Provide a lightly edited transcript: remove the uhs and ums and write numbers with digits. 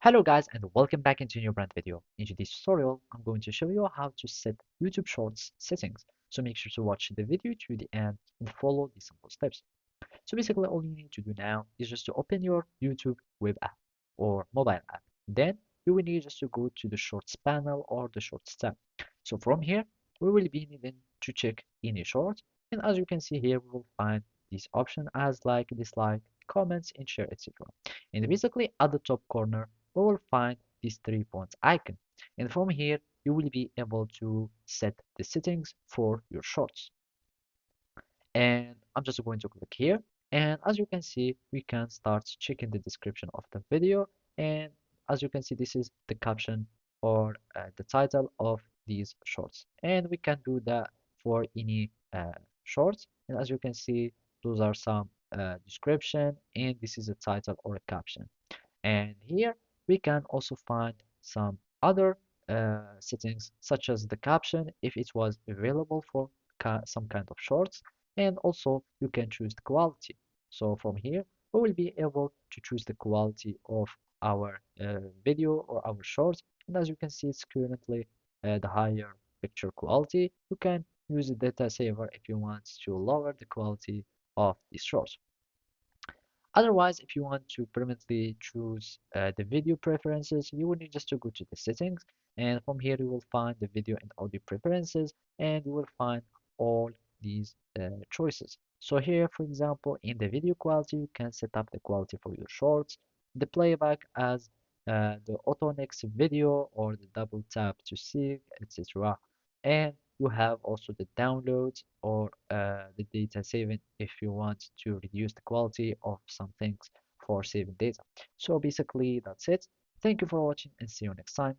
Hello guys and welcome back into a new brand video. In today's tutorial, I'm going to show you how to set YouTube Shorts settings. So make sure to watch the video to the end and follow these simple steps. So basically all you need to do now is just to open your YouTube web app or mobile app. Then you will need just to go to the Shorts panel or the Shorts tab. So from here, we will be needing to check any shorts. And as you can see here, we will find this option as like, dislike, comments, and share, etc. And basically at the top corner, we will find this 3 points icon. And from here, you will be able to set the settings for your shorts. And I'm just going to click here. And as you can see, we can start checking the description of the video. And as you can see, this is the caption or the title of these shorts. And we can do that for any shorts. And as you can see, those are some description, and this is a title or a caption. And here we can also find some other settings, such as the caption, if it was available for some kind of shorts, and also you can choose the quality. So from here, we will be able to choose the quality of our video or our shorts. And as you can see, it's currently the higher picture quality. You can use the data saver if you want to lower the quality of these shorts. Otherwise, if you want to permanently choose the video preferences, you will need just to go to the settings, and from here you will find the video and audio preferences, and you will find all these choices. So here, for example, in the video quality, you can set up the quality for your shorts, the playback as the auto next video or the double tap to see, etc. And you have also the downloads or the data saving if you want to reduce the quality of some things for saving data. So basically that's it. Thank you for watching and see you next time.